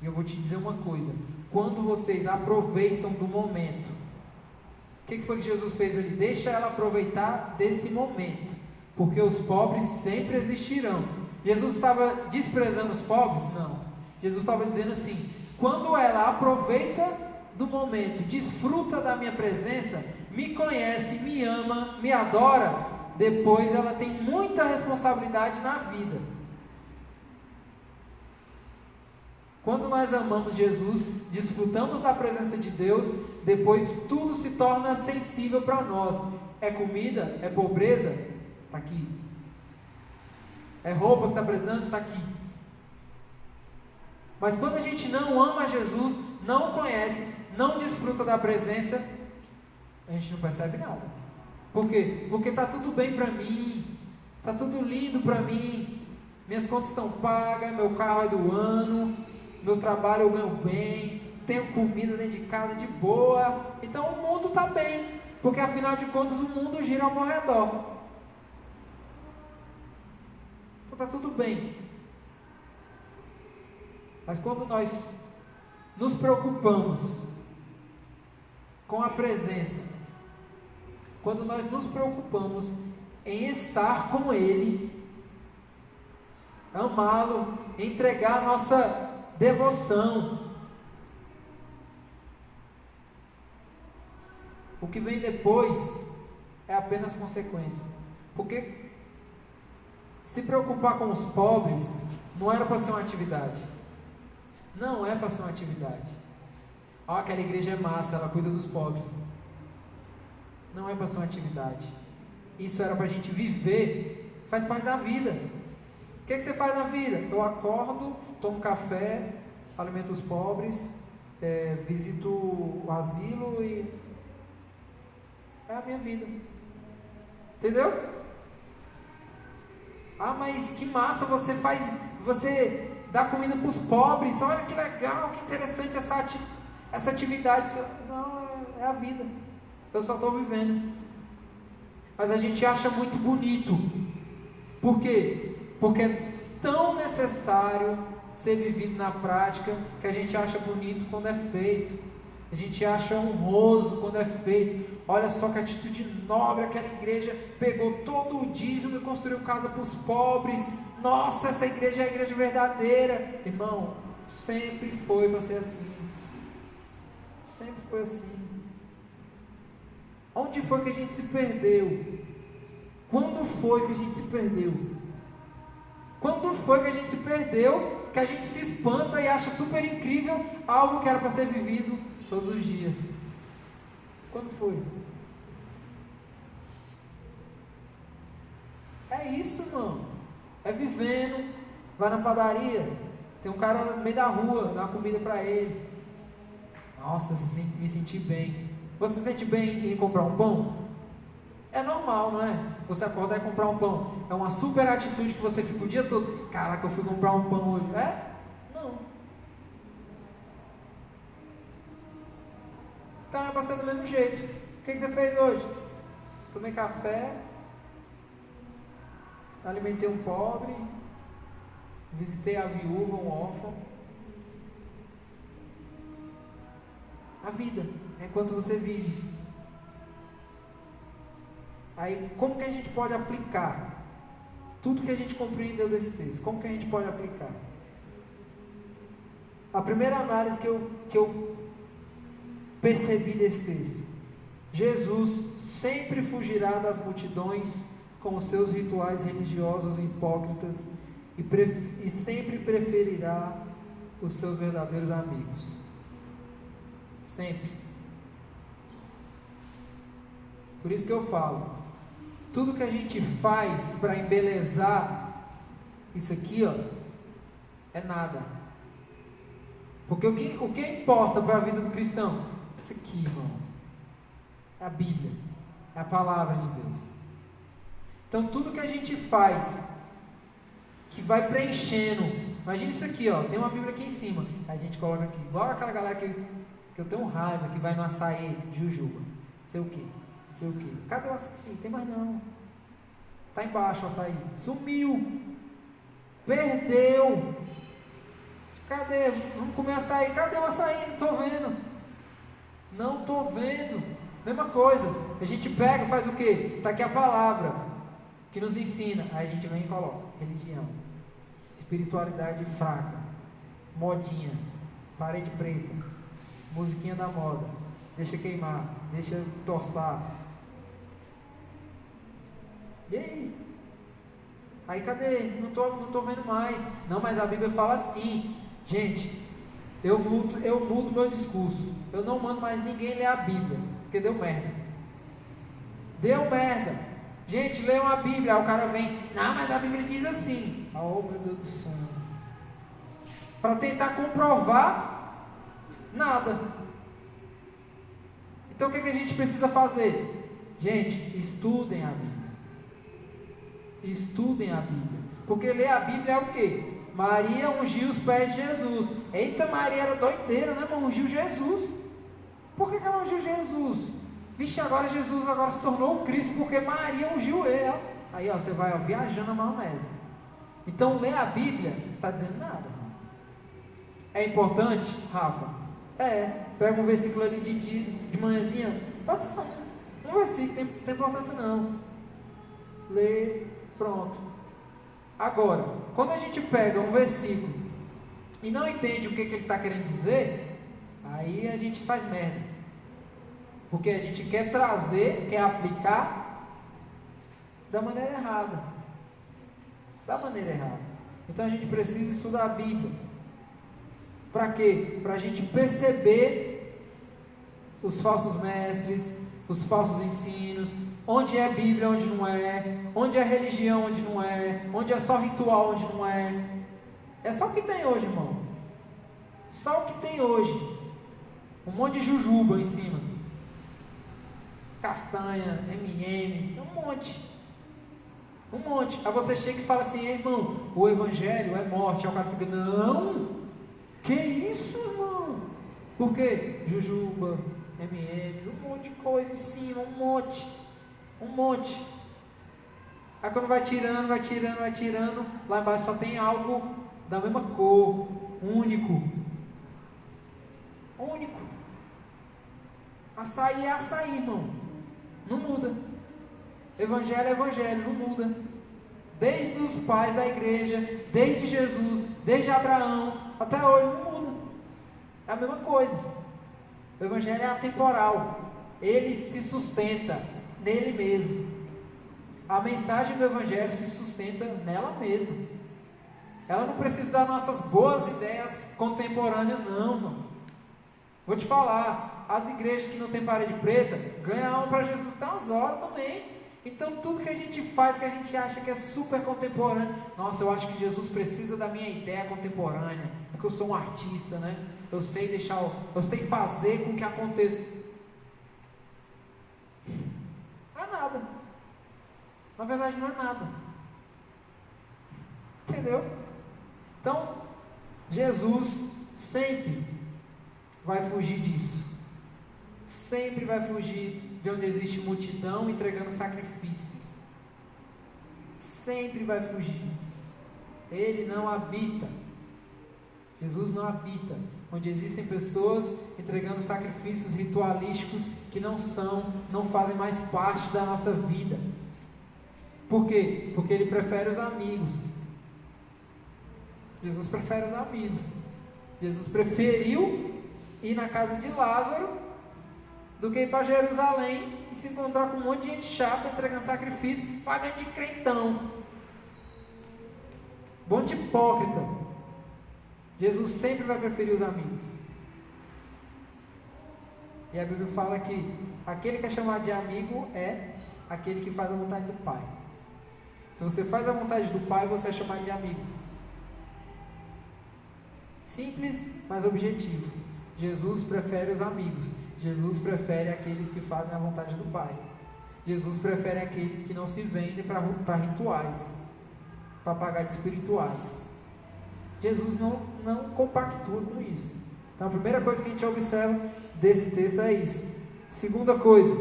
E eu vou te dizer uma coisa: quando vocês aproveitam do momento, o que foi que Jesus fez ali? Deixa ela aproveitar desse momento, porque os pobres sempre existirão. Jesus estava desprezando os pobres? Não. Jesus estava dizendo assim: quando ela aproveita do momento, desfruta da minha presença, me conhece, me ama, me adora, depois ela tem muita responsabilidade na vida. Quando nós amamos Jesus, desfrutamos da presença de Deus, depois tudo se torna sensível para nós. É comida? É pobreza? Está aqui. É roupa que está precisando? Está aqui. Mas quando a gente não ama Jesus, não o conhece, não desfruta da presença, a gente não percebe nada. Por quê? Porque está tudo bem para mim, está tudo lindo para mim, minhas contas estão pagas, meu carro é do ano, meu trabalho eu ganho bem, tenho comida dentro de casa de boa, então o mundo está bem, porque afinal de contas o mundo gira ao meu redor. Então está tudo bem. Mas quando nós nos preocupamos com a presença, quando nós nos preocupamos em estar com Ele, amá-lo, entregar a nossa devoção, o que vem depois é apenas consequência. Porque se preocupar com os pobres não era para ser uma atividade. Não é para ser uma atividade. Aquela igreja é massa, ela cuida dos pobres. Não é para ser uma atividade. Isso era para a gente viver, faz parte da vida. O que você faz na vida? Eu acordo, tomo café, alimento os pobres, visito o asilo e é a minha vida. Entendeu? Mas que massa, você dá comida para os pobres, olha que legal, que interessante essa atividade. Não, é a vida. Eu só estou vivendo. Mas a gente acha muito bonito. Por quê? Porque é tão necessário ser vivido na prática que a gente acha bonito quando é feito. A gente acha honroso quando é feito. Olha só que atitude nobre, aquela igreja pegou todo o dízimo e construiu casa para os pobres. Nossa, essa igreja é a igreja verdadeira. Irmão, sempre foi para ser assim. Sempre foi assim. Onde foi que a gente se perdeu? Quando foi que a gente se perdeu? Quando foi que a gente se perdeu, que a gente se espanta e acha super incrível algo que era para ser vivido todos os dias? Quando foi? É isso, irmão. É vivendo, Vai na padaria, tem um cara no meio da rua, dá uma comida para ele. Nossa, me senti bem. Você se sente bem em comprar um pão? É normal, não é? Você acordar e comprar um pão. É uma super atitude que você fica o dia todo. Caraca, eu fui comprar um pão hoje. É? Não. Então é para ser do mesmo jeito. O que você fez hoje? Tomei café, alimentei um pobre, visitei a viúva, um órfão. A vida é enquanto você vive. Aí, como que a gente pode aplicar tudo que a gente compreendeu desse texto? Como que a gente pode aplicar? A primeira análise que eu percebi desse texto: Jesus sempre fugirá das multidões com os seus rituais religiosos hipócritas e sempre preferirá os seus verdadeiros amigos. Sempre. Por isso que eu falo, tudo que a gente faz para embelezar isso aqui, ó, é nada. Porque o que importa para a vida do cristão? Isso aqui, irmão, é a Bíblia, é a palavra de Deus. Então tudo que a gente faz, que vai preenchendo, imagina isso aqui, ó, tem uma Bíblia aqui em cima, a gente coloca aqui, igual aquela galera que eu tenho raiva, que vai no açaí, jujuba, não sei o que. Não sei o que. Cadê o açaí? Tem mais não. Está embaixo o açaí. Sumiu. Perdeu. Cadê? Vamos comer açaí. Cadê o açaí? Não estou vendo. Não estou vendo. Mesma coisa. A gente pega e faz o quê? Está aqui a palavra que nos ensina. Aí a gente vem e coloca religião, espiritualidade fraca, modinha, parede preta, musiquinha da moda, deixa queimar, deixa tostar. E aí? Aí cadê? Não tô vendo mais. Não, mas a Bíblia fala assim. Gente, eu mudo meu discurso. Eu não mando mais ninguém ler a Bíblia, porque deu merda. Deu merda. Gente, leiam a Bíblia. Aí o cara vem, não, mas a Bíblia diz assim. Oh, meu Deus do céu. Para tentar comprovar nada. Então o que a gente precisa fazer? Gente, estudem a Bíblia. Estudem a Bíblia. Porque ler a Bíblia é o quê? Maria ungiu os pés de Jesus. Eita, Maria era doideira, né, irmão? Ungiu Jesus. Por que ela ungiu Jesus? Vixe, agora Jesus se tornou o Cristo, porque Maria ungiu ele. Ó. Aí ó, você vai viajando na maionese. Então ler a Bíblia está dizendo nada. É importante, Rafa? Pega um versículo ali de manhãzinha. Pode ser um versículo, não tem importância não. Lê, pronto. Agora, quando a gente pega um versículo e não entende o que ele está querendo dizer, aí a gente faz merda. Porque a gente quer trazer, quer aplicar da maneira errada. Da maneira errada. Então a gente precisa estudar a Bíblia. Para quê? Para a gente perceber os falsos mestres, os falsos ensinos, onde é Bíblia, onde não é, onde é religião, onde não é, onde é só ritual, onde não é. É só o que tem hoje, irmão. Só o que tem hoje. Um monte de jujuba em cima. Castanha, M&M's, um monte. Um monte. Aí você chega e fala assim, irmão, o evangelho é morte. Aí o cara fica, não, que isso, irmão? Por quê? Jujuba, M&M, um monte de coisa em cima, um monte. Aí quando vai tirando, lá embaixo só tem algo da mesma cor, único. Açaí é açaí, irmão. Não muda. Evangelho é evangelho, não muda. Desde os pais da igreja, desde Jesus, desde Abraão, até hoje não muda. É a mesma coisa. O evangelho é atemporal. Ele se sustenta nele mesmo. A mensagem do evangelho se sustenta nela mesma. Ela não precisa das nossas boas ideias contemporâneas, não, irmão. Vou te falar, as igrejas que não tem parede preta ganham alma para Jesus até umas horas também. Então tudo que a gente faz, que a gente acha que é super contemporâneo, nossa, eu acho que Jesus precisa da minha ideia contemporânea, porque eu sou um artista, né? Eu sei fazer com que aconteça. Não é nada. Na verdade não é nada. Entendeu? Então, Jesus sempre vai fugir disso. Sempre vai fugir de onde existe multidão entregando sacrifícios. Sempre vai fugir. Ele não habita. Jesus não habita onde existem pessoas entregando sacrifícios ritualísticos que não fazem mais parte da nossa vida. Por quê? Porque ele prefere os amigos. Jesus prefere os amigos. Jesus preferiu ir na casa de Lázaro do que ir para Jerusalém e se encontrar com um monte de gente chata entregando sacrifício, pagando de crentão, bom de hipócrita. Jesus sempre vai preferir os amigos. E a Bíblia fala que aquele que é chamado de amigo é aquele que faz a vontade do Pai. Se você faz a vontade do Pai, você é chamado de amigo. Simples, mas objetivo. Jesus prefere os amigos. Jesus prefere aqueles que fazem a vontade do Pai. Jesus prefere aqueles que não se vendem para rituais, para pagar de espirituais. Jesus não compactua com isso. Então a primeira coisa que a gente observa desse texto é isso. Segunda coisa,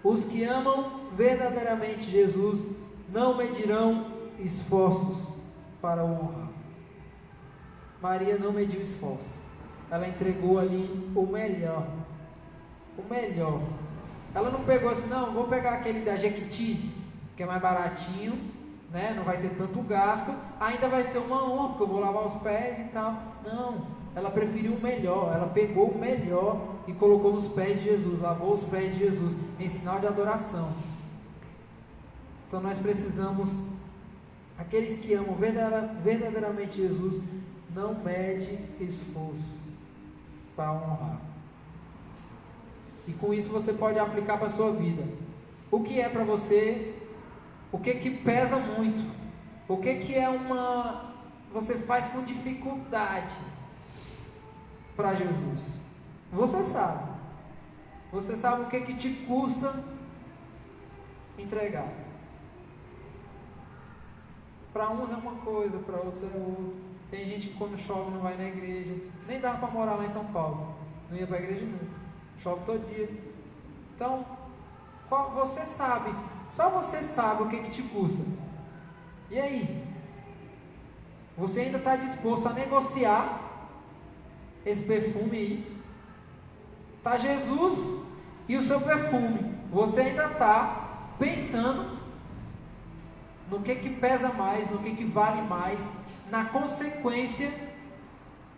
os que amam verdadeiramente Jesus não medirão esforços para o honrar. Maria não mediu esforços. Ela entregou ali o melhor. O melhor. Ela não pegou assim, não, vou pegar aquele da Jequiti, que é mais baratinho, né? Não vai ter tanto gasto, ainda vai ser uma honra, porque eu vou lavar os pés e tal. Não, ela preferiu o melhor. Ela pegou o melhor e colocou nos pés de Jesus, lavou os pés de Jesus, em sinal de adoração. Então nós precisamos, aqueles que amam verdadeiramente Jesus, não mede esforço para honrar. E com isso você pode aplicar para a sua vida. O que é para você? O que pesa muito? O que é você faz com dificuldade para Jesus? Você sabe. Você sabe o que te custa entregar. Para uns é uma coisa, para outros é outra. Tem gente que quando chove não vai na igreja. Nem dava para morar lá em São Paulo. Não ia para a igreja nunca. Chove todo dia. Então, você sabe. Só você sabe o que te custa. E aí? Você ainda está disposto a negociar esse perfume aí? Está Jesus e o seu perfume. Você ainda está pensando no que pesa mais, no que vale mais, na consequência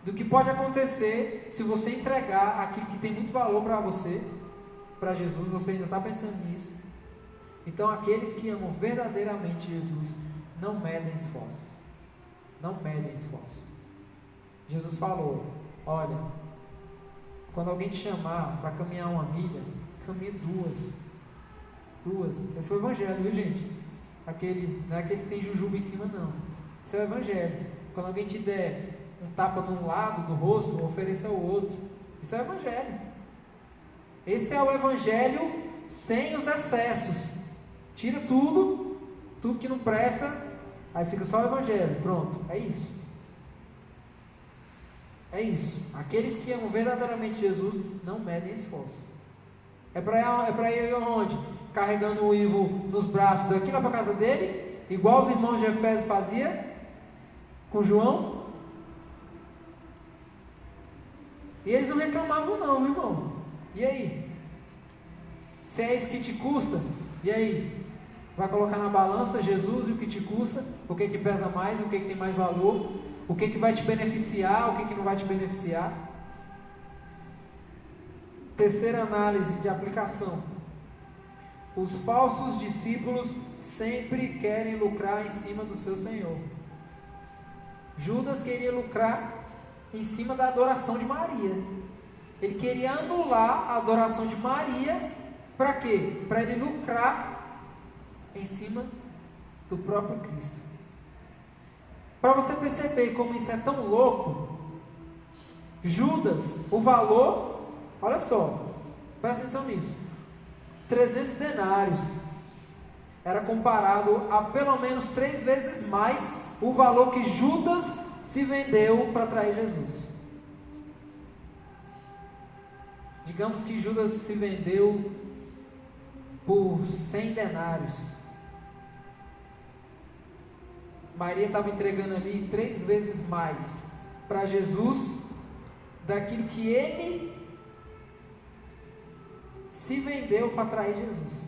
do que pode acontecer se você entregar aquilo que tem muito valor para você, para Jesus. Você ainda está pensando nisso? Então aqueles que amam verdadeiramente Jesus não medem esforços. Não medem esforços. Jesus falou, olha, quando alguém te chamar para caminhar uma milha, caminhe duas. Esse é o evangelho, viu, gente? Não é aquele que tem jujuba em cima, não. Esse é o evangelho. Quando alguém te der um tapa num lado do rosto, ofereça o outro. Isso é o evangelho. Esse é o evangelho sem os excessos. Tira tudo que não presta, aí fica só o evangelho. Pronto, é isso. É isso. Aqueles que amam verdadeiramente Jesus não medem esforço. É para ir onde? Carregando o Ivo nos braços daqui lá para a casa dele, igual os irmãos de Efésios faziam com João. E eles não reclamavam não, irmão. E aí? Se é isso que te custa, e aí? Vai colocar na balança Jesus e o que te custa, o que pesa mais, o que tem mais valor, o que vai te beneficiar, o que não vai te beneficiar. Terceira análise de aplicação. Os falsos discípulos sempre querem lucrar em cima do seu Senhor. Judas queria lucrar em cima da adoração de Maria. Ele queria anular a adoração de Maria. Para quê? Para ele lucrar em cima do próprio Cristo. Para você perceber como isso é tão louco, Judas, o valor, olha só, presta atenção nisso, 300 denários, era comparado a pelo menos 3 vezes mais o valor que Judas se vendeu para trair Jesus. Digamos que Judas se vendeu por 100 denários. Maria estava entregando ali 3 vezes mais para Jesus daquilo que ele se vendeu para trair Jesus.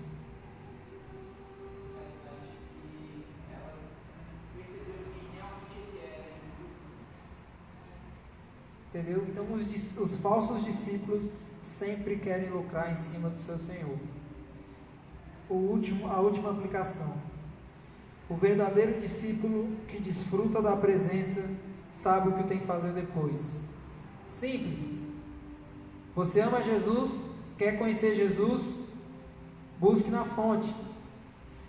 Entendeu? Então os falsos discípulos sempre querem lucrar em cima do seu Senhor. A última aplicação. O verdadeiro discípulo que desfruta da presença sabe o que tem que fazer depois. Simples. Você ama Jesus, quer conhecer Jesus, busque na fonte.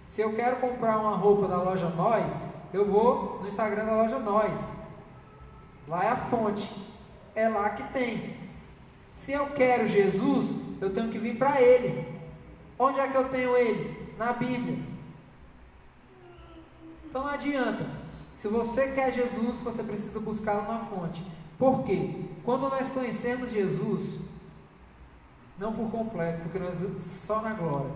Se eu quero comprar uma roupa da loja Nós, eu vou no Instagram da loja Nós. Lá é a fonte. É lá que tem. Se eu quero Jesus, eu tenho que vir para Ele. Onde é que eu tenho Ele? Na Bíblia. Então não adianta. Se você quer Jesus, você precisa buscá-lo na fonte. Por quê? Quando nós conhecemos Jesus, não por completo, porque nós só na glória,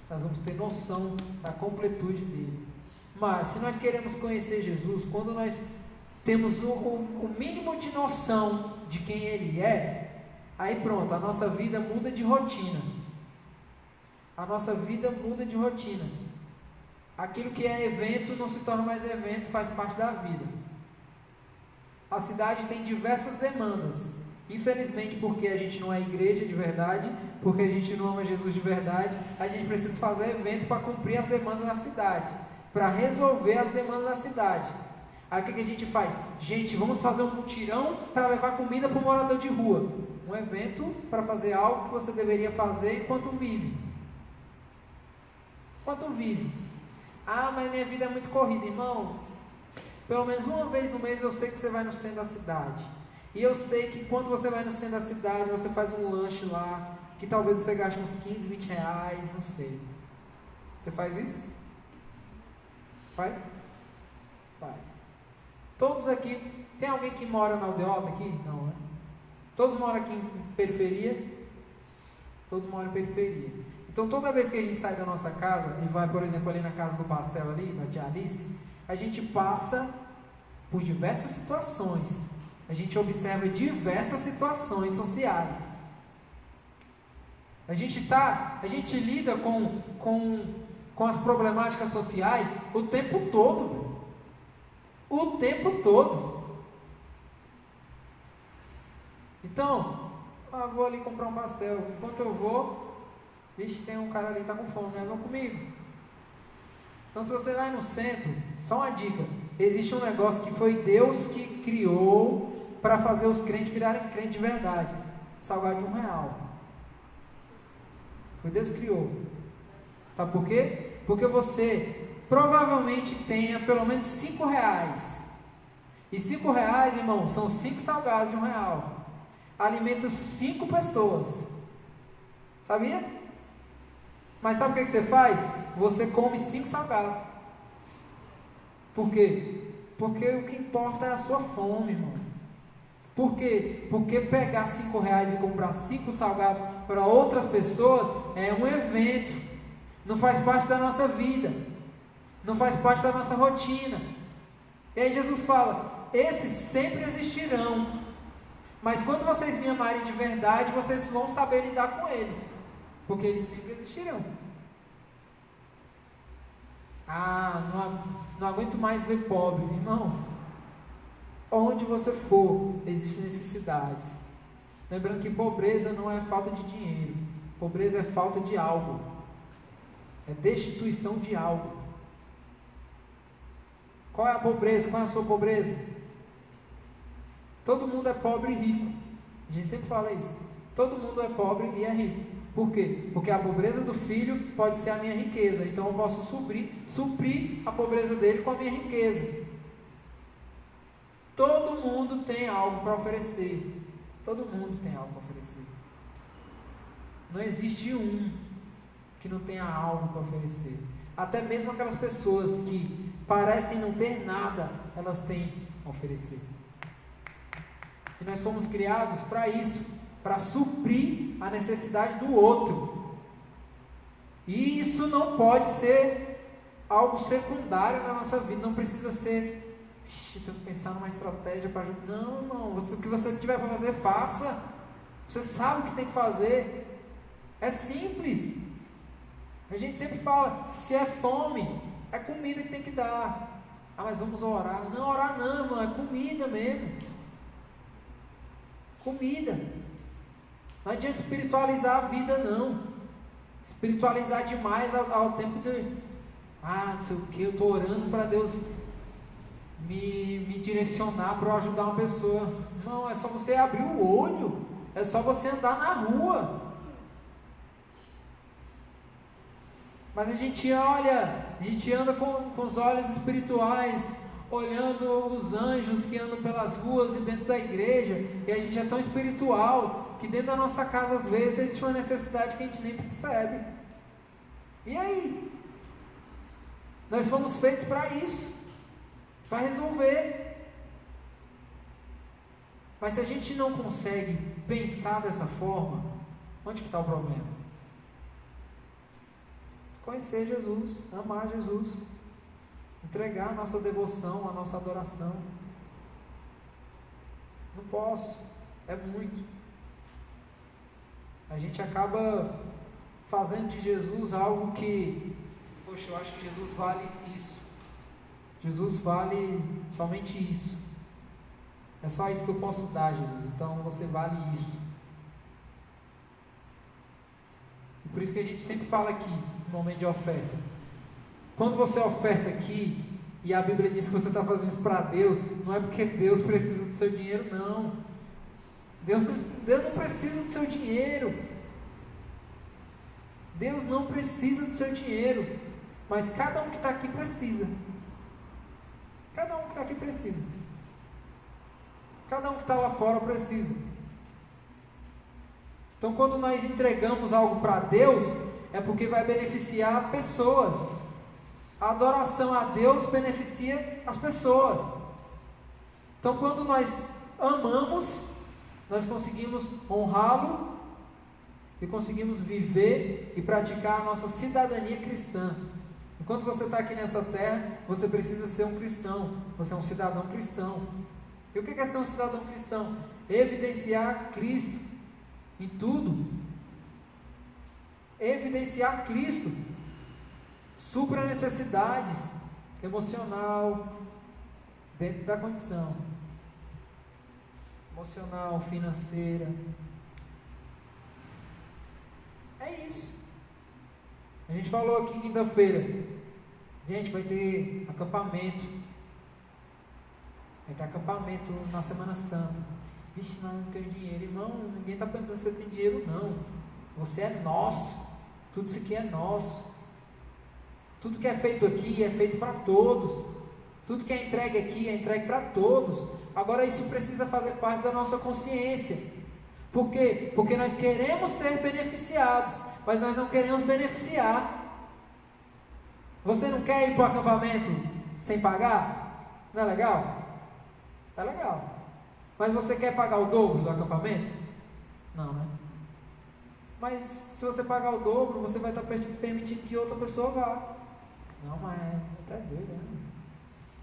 nós vamos ter noção da completude dele. Mas se nós queremos conhecer Jesus, quando nós temos o mínimo de noção de quem Ele é, aí pronto, a nossa vida muda de rotina. A nossa vida muda de rotina. Aquilo que é evento não se torna mais evento, faz parte da vida. A cidade tem diversas demandas. Infelizmente, porque a gente não é igreja de verdade, porque a gente não ama Jesus de verdade, a gente precisa fazer evento para cumprir as demandas da cidade, para resolver as demandas da cidade. Aí o que a gente faz? Gente, vamos fazer um mutirão para levar comida para o morador de rua. Um evento para fazer algo que você deveria fazer enquanto vive. Enquanto vive. Ah, mas minha vida é muito corrida, irmão. Pelo menos uma vez no mês eu sei que você vai no centro da cidade. E eu sei que enquanto você vai no centro da cidade, você faz um lanche lá, que talvez você gaste uns 15, 20 reais, não sei. Você faz isso? Faz? Faz. Todos aqui, tem alguém que mora na Aldeota aqui? Não, né? Todos moram aqui em periferia? Todos moram em periferia. Então toda vez que a gente sai da nossa casa e vai, por exemplo, ali na Casa do Pastel ali, na tia Alice, a gente passa por diversas situações. A gente observa diversas situações sociais. A gente lida com as problemáticas sociais o tempo todo, velho. O tempo todo. Então, vou ali comprar um pastel. Enquanto eu vou, vixe, tem um cara ali que está com fome, né? Vão comigo. Então, se você vai no centro, só uma dica: existe um negócio que foi Deus que criou para fazer os crentes virarem crentes de verdade. Salgado de R$1. Foi Deus que criou. Sabe por quê? Porque você provavelmente tenha pelo menos R$5. E R$5, irmão, são 5 salgados de R$1. Alimenta 5 pessoas. Sabia? Mas sabe o que você faz? Você come 5 salgados. Por quê? Porque o que importa é a sua fome, irmão. Por quê? Porque pegar R$5 e comprar 5 salgados para outras pessoas é um evento. Não faz parte da nossa vida. Não faz parte da nossa rotina. E aí Jesus fala: esses sempre existirão. Mas quando vocês me amarem de verdade, vocês vão saber lidar com eles. Porque eles sempre existirão. Não aguento mais ver pobre. Irmão, onde você for, existem necessidades. Lembrando que pobreza não é falta de dinheiro. Pobreza é falta de algo. É destituição de algo. Qual é a pobreza? Qual é a sua pobreza? Todo mundo é pobre e rico. A gente sempre fala isso. Todo mundo é pobre e é rico. Por quê? Porque a pobreza do filho pode ser a minha riqueza, então eu posso suprir a pobreza dele com a minha riqueza. Todo mundo tem algo para oferecer. Todo mundo tem algo para oferecer. Não existe um que não tenha algo para oferecer. Até mesmo aquelas pessoas que parecem não ter nada, elas têm a oferecer. E nós fomos criados para isso, para suprir a necessidade do outro. E isso não pode ser algo secundário na nossa vida, não precisa ser, tenho que pensar numa estratégia para ajudar. Não, irmão, o que você tiver para fazer, faça. Você sabe o que tem que fazer. É simples. A gente sempre fala, se é fome, é comida que tem que dar. Ah, mas vamos orar. Não, orar não, irmão, é comida mesmo. Comida. Não adianta espiritualizar a vida, não. Espiritualizar demais ao tempo de, não sei o que, eu estou orando para Deus me direcionar para eu ajudar uma pessoa. Não, é só você abrir o olho, é só você andar na rua. Mas a gente anda com os olhos espirituais, olhando os anjos que andam pelas ruas e dentro da igreja, e a gente é tão espiritual, que dentro da nossa casa às vezes existe uma necessidade que a gente nem percebe. E aí? Nós fomos feitos para isso, para resolver. Mas se a gente não consegue pensar dessa forma, onde que está o problema? Conhecer Jesus, amar Jesus, entregar a nossa devoção, a nossa adoração. Não posso, é muito. A gente acaba fazendo de Jesus algo que, poxa, eu acho que Jesus vale isso. Jesus vale somente isso. É só isso que eu posso dar, Jesus. Então você vale isso. E por isso que a gente sempre fala aqui, no momento de oferta. Quando você oferta aqui, e a Bíblia diz que você está fazendo isso para Deus, não é porque Deus precisa do seu dinheiro, não. Deus não precisa do seu dinheiro. Deus não precisa do seu dinheiro. Mas cada um que está aqui precisa. Cada um que está aqui precisa. Cada um que está lá fora precisa. Então, quando nós entregamos algo para Deus, é porque vai beneficiar pessoas. A adoração a Deus beneficia as pessoas. Então, quando nós amamos, nós conseguimos honrá-lo e conseguimos viver e praticar a nossa cidadania cristã. Enquanto você está aqui nessa terra, você precisa ser um cristão. Você é um cidadão cristão. E o que é ser um cidadão cristão? Evidenciar Cristo em tudo. Evidenciar Cristo. Supra necessidades emocional, dentro da condição emocional, financeira. É isso. A gente falou aqui quinta-feira, gente, vai ter acampamento. Vai ter acampamento na Semana Santa. Vixe, mas não tenho dinheiro. Irmão, ninguém está perguntando se você tem dinheiro, não. Você é nosso. Tudo isso aqui é nosso. Tudo que é feito aqui é feito para todos. Tudo que é entregue aqui é entregue para todos. Agora isso precisa fazer parte da nossa consciência. Por quê? Porque nós queremos ser beneficiados, mas nós não queremos beneficiar. Você não quer ir para o acampamento sem pagar? Não é legal? É legal. Mas você quer pagar o dobro do acampamento? Não, né? Mas se você pagar o dobro, você vai estar permitindo que outra pessoa vá. Não, mas tá doido, né?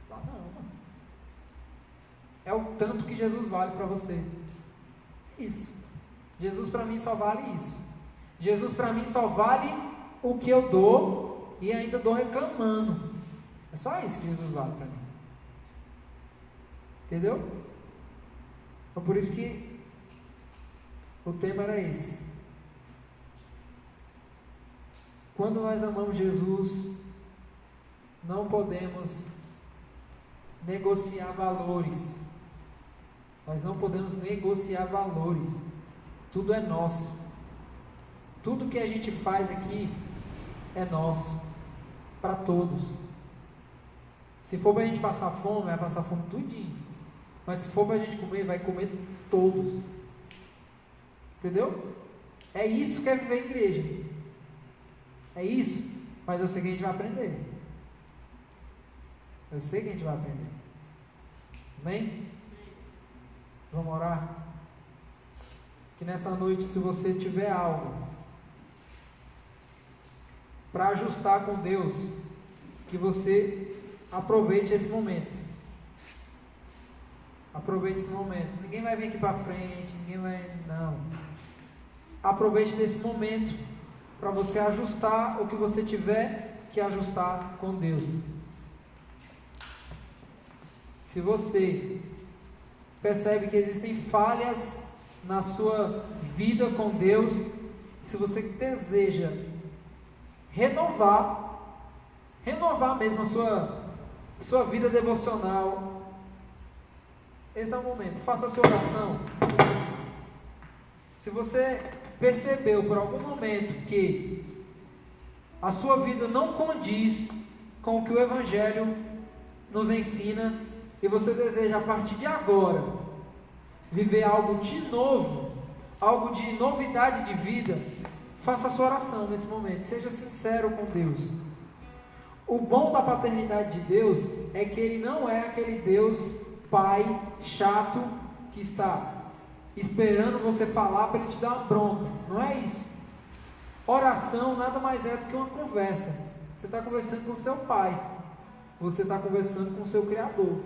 Não, mano. É o tanto que Jesus vale para você. Isso. Jesus para mim só vale isso. Jesus para mim só vale o que eu dou e ainda dou reclamando. É só isso que Jesus vale para mim. Entendeu? Então por isso que o tema era esse. Quando nós amamos Jesus, não podemos negociar valores. Nós não podemos negociar valores. Tudo é nosso. Tudo que a gente faz aqui é nosso, para todos. Se for para a gente passar fome, vai passar fome tudinho. Mas se for para a gente comer, vai comer todos. Entendeu? É isso que é viver em igreja. É isso. Mas eu sei que a gente vai aprender. Eu sei que a gente vai aprender. Amém? Vamos orar? Que nessa noite, se você tiver algo para ajustar com Deus, que você aproveite esse momento. Aproveite esse momento. Ninguém vai vir aqui para frente, ninguém vai... Não. Aproveite desse momento para você ajustar o que você tiver que ajustar com Deus. Se você percebe que existem falhas na sua vida com Deus, se você deseja renovar mesmo a sua vida devocional, esse é o momento. Faça a sua oração. Se você percebeu por algum momento que a sua vida não condiz com o que o Evangelho nos ensina, e você deseja a partir de agora viver algo de novo, algo de novidade de vida, faça a sua oração nesse momento, seja sincero com Deus. O bom da paternidade de Deus é que Ele não é aquele Deus pai chato que está esperando você falar para Ele te dar uma bronca. Não é isso. Oração nada mais é do que uma conversa. Você está conversando com seu pai, você está conversando com o seu Criador.